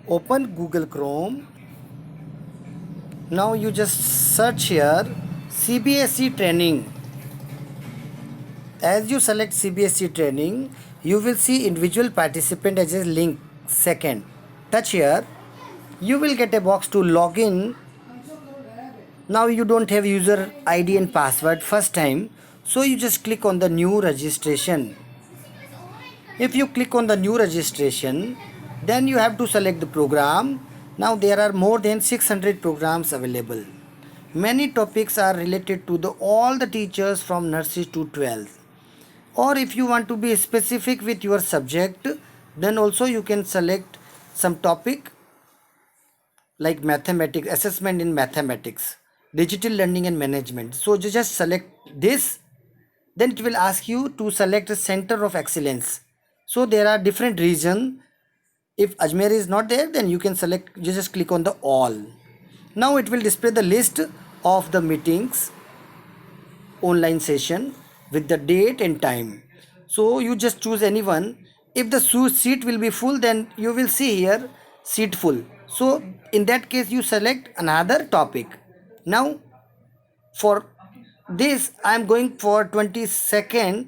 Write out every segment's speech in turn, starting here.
Open Google Chrome. Now you just search here CBSE training. As you select CBSE training, you will see individual participant as a link. Second, touch here. You will get a box to log in. Now you don't have user ID and password first time, so you just click on the new registration. If you click on the new registration, then you have to select the program. Now there are more than 600 programs available. Many topics are related to all the teachers from nursery to 12th. Or if you want to be specific with your subject, then also you can select some topic like mathematics, assessment in mathematics, digital learning and management. So you just select this, then it will ask you to select a center of excellence. So there are different regions. If Ajmer is not there, then you can select, you just click on the all. Now it will display the list of the meetings online session with the date and time. So you just choose anyone. If the seat will be full, then you will see here seat full. So in that case you select another topic. Now for this I am going for 22nd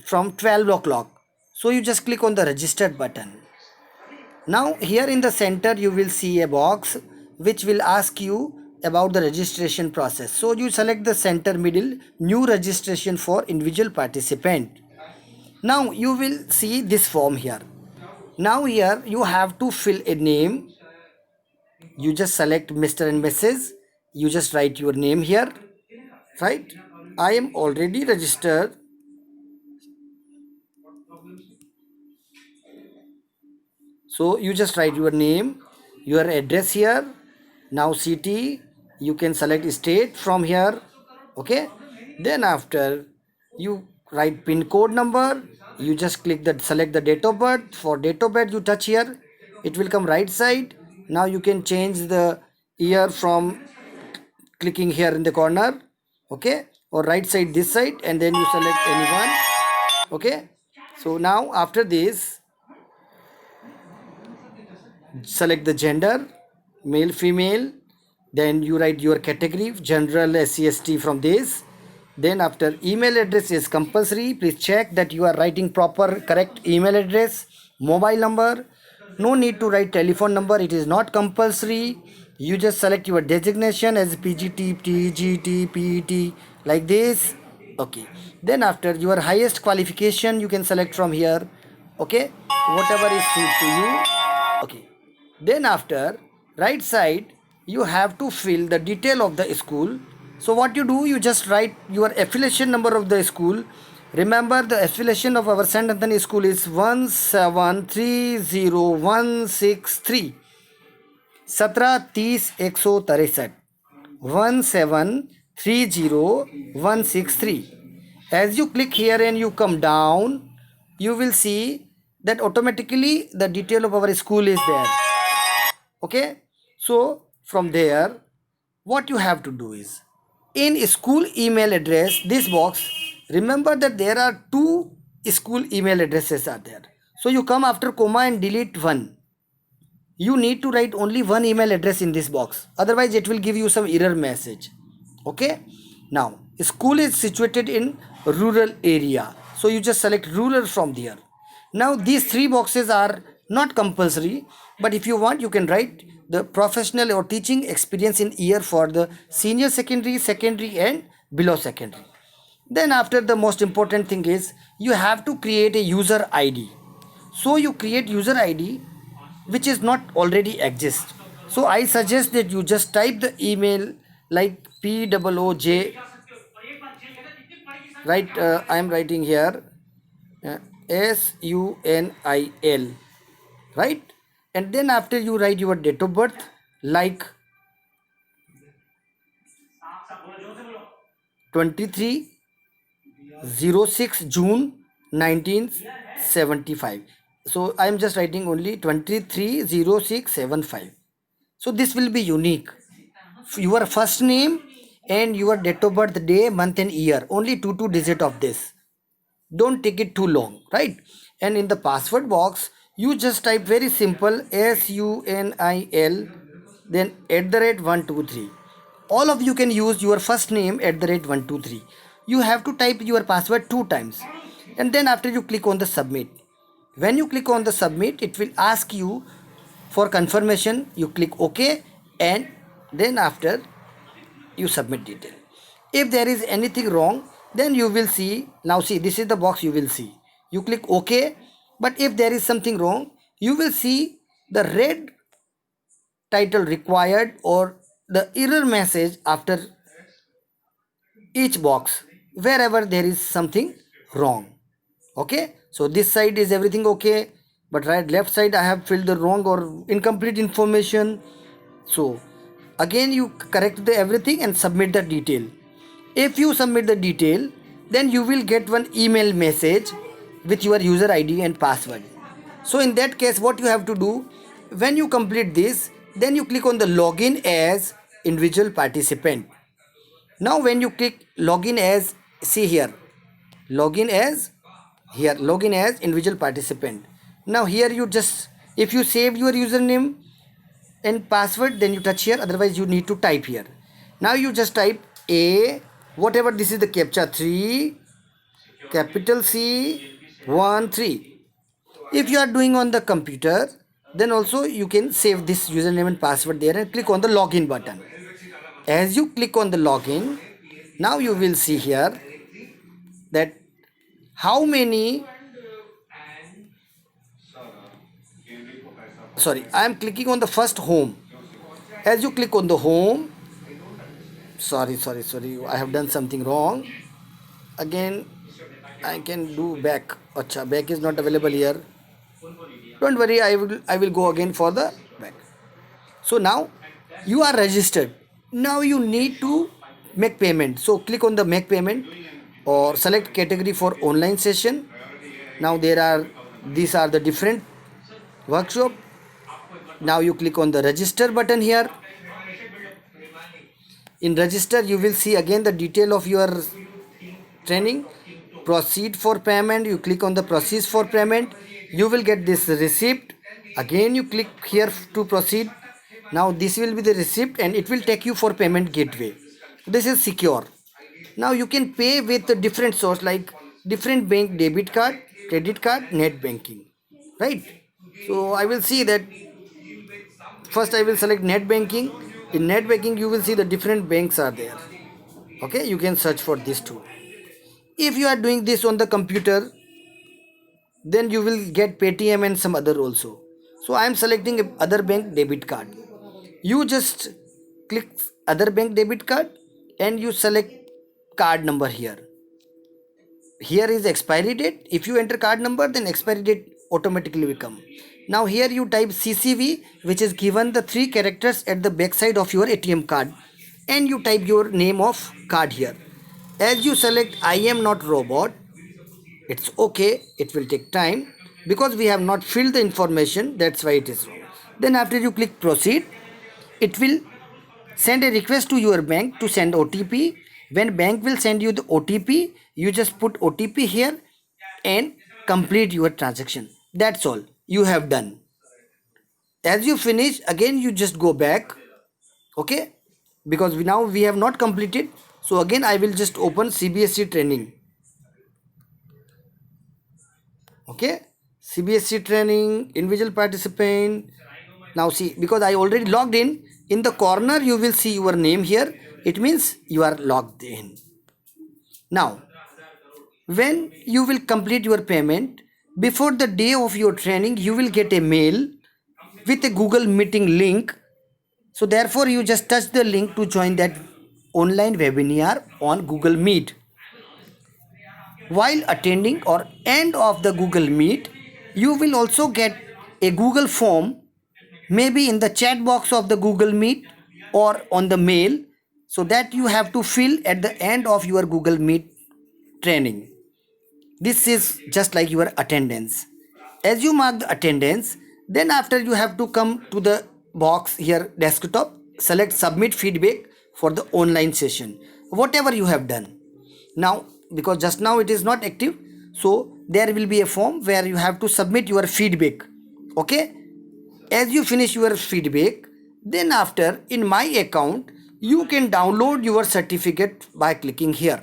from 12 o'clock. So you just click on the registered button. Now here in the center you will see a box which will ask you about the registration process. So you select the center middle, new registration for individual participant. Now you will see this form here. Now here you have to fill a name. You just select Mr. and Mrs. You just write your name here, right? I am already registered. So you just write your name, your address here. Now city, you can select state from here. Okay. Then after you write pin code number, you just click that, select the date of birth. For date of birth you touch here, it will come right side. Now you can change the year from clicking here in the corner, okay, or right side this side, and then you select anyone. Okay. So now after this, select the gender, male female, then you write your category, general, SCST from this. Then after email address is compulsory, please check that you are writing proper correct email address. Mobile number, no need to write telephone number, it is not compulsory. You just select your designation as PGT, TGT, PET, like this. Okay, then after your highest qualification you can select from here. Okay, whatever is suit to you. Okay, then after right side you have to fill the detail of the school. So what you do, you just write your affiliation number of the school. Remember the affiliation of our St. Anthony school is 1730163 1730 1730163. As you click here and you come down, you will see that automatically the detail of our school is there. Okay, so from there what you have to do is, in school email address, this box, remember that there are two school email addresses are there. So you come after comma and delete one. You need to write only one email address in this box, otherwise it will give you some error message. Okay, now school is situated in rural area, so you just select rural from there. Now these three boxes are not compulsory, but if you want you can write the professional or teaching experience in year for the senior secondary, secondary and below secondary. Then after, the most important thing is you have to create a user ID. So you create user ID which is not already exist. So I suggest that you just type the email like POOJ, right? I am writing here SUNIL, right? And then after you write your date of birth like 23/06 June 1975. So I am just writing only 23/06/75. So this will be unique. Your first name and your date of birth, day, month and year, only two digit of this. Don't take it too long, right? And in the password box You just type very simple SUNIL, then @123. All of you can use your first name @123. You have to type your password 2 times, and then after you click on the submit. When you click on the submit, it will ask you for confirmation. You click OK, and then after you submit detail. If there is anything wrong, then you will see. Now see, this is the box you will see. You click OK, but if there is something wrong, you will see the red title required or the error message after each box wherever there is something wrong. Okay, so this side is everything okay, but left side I have filled the wrong or incomplete information. So again you correct the everything and submit the detail. If you submit the detail, then you will get one email message with your user ID and password. So in that case, what you have to do, when you complete this, then you click on the login as individual participant. Now when you click login as, see here, login as, here login as individual participant. Now here you just, if you save your username and password, then you touch here, otherwise you need to type here. Now you just type A, whatever, this is the captcha 3, capital C 1 3. If you are doing on the computer, then also you can save this username and password there and click on the login button. As you click on the login, now you will see here that how many, sorry, I am clicking on the first home. As you click on the home, sorry, I have done something wrong. Again I can do back. Acha, back is not available here. Don't worry, I will go again for the back. So now you are registered. Now you need to make payment. So click on the make payment or select category for online session. Now these are the different workshop. Now you click on the register button here. In register you will see again the detail of your training. Proceed for payment, you click on the proceed for payment, you will get this receipt. Again you click here to proceed. Now this will be the receipt and it will take you for payment gateway. This is secure. Now you can pay with the different source like different bank, debit card, credit card, net banking, right? So I will see that first I will select net banking. In net banking you will see the different banks are there. Okay, you can search for this too. If you are doing this on the computer, then you will get Paytm and some other also. So I am selecting other bank debit card. You just click other bank debit card and you select card number here. Here is expiry date. If you enter card number, then expiry date automatically will come. Now here you type CCV, which is given the 3 characters at the back side of your ATM card, and you type your name of card here. As you select I am not robot, it's okay, it will take time because we have not filled the information, that's why it is wrong. Then after you click proceed, it will send a request to your bank to send OTP. When bank will send you the OTP, you just put OTP here and complete your transaction. That's all you have done. As you finish, again you just go back, okay, because now we have not completed. So again I will just open CBSE training. Okay, CBSE training, individual participant. Now see, because I already logged in the corner you will see your name here. It means you are logged in. Now, when you will complete your payment, before the day of your training, you will get a mail with a Google Meeting link. So therefore, you just touch the link to join that online webinar on Google Meet. While attending or end of the Google Meet, you will also get a Google form, maybe in the chat box of the Google Meet or on the mail, so that you have to fill at the end of your Google Meet training. This is just like your attendance. As you mark the attendance, then after you have to come to the box here, desktop, select submit feedback for the online session, whatever you have done. Now because just now it is not active, so there will be a form where you have to submit your feedback. Okay, as you finish your feedback, then after in my account you can download your certificate by clicking here.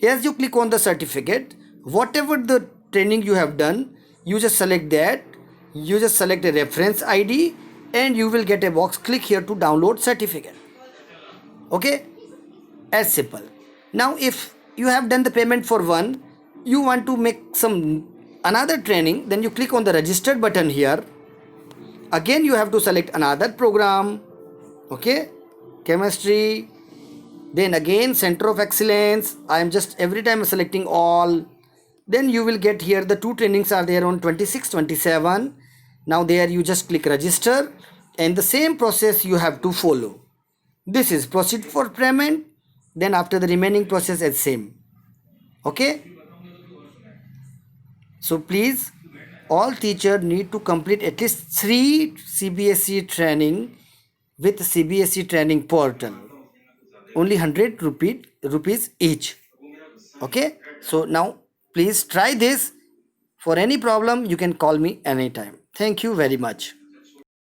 As you click on the certificate, whatever the training you have done, you just select that, you just select a reference ID, and you will get a box. Click here to download certificate. Okay, as simple. Now if you have done the payment for one, you want to make some another training, then you click on the registered button here. Again you have to select another program. Okay, chemistry, then again center of excellence. I am just every time selecting all. Then you will get here the two trainings are there on 26 27. Now there you just click register, and the same process you have to follow. This is proceed for payment, then after the remaining process is same. Okay, so please, all teacher need to complete at least 3 CBSE training with CBSE training portal. Only 100 rupees each. Okay, so now please try this. For any problem you can call me anytime. Thank you very much.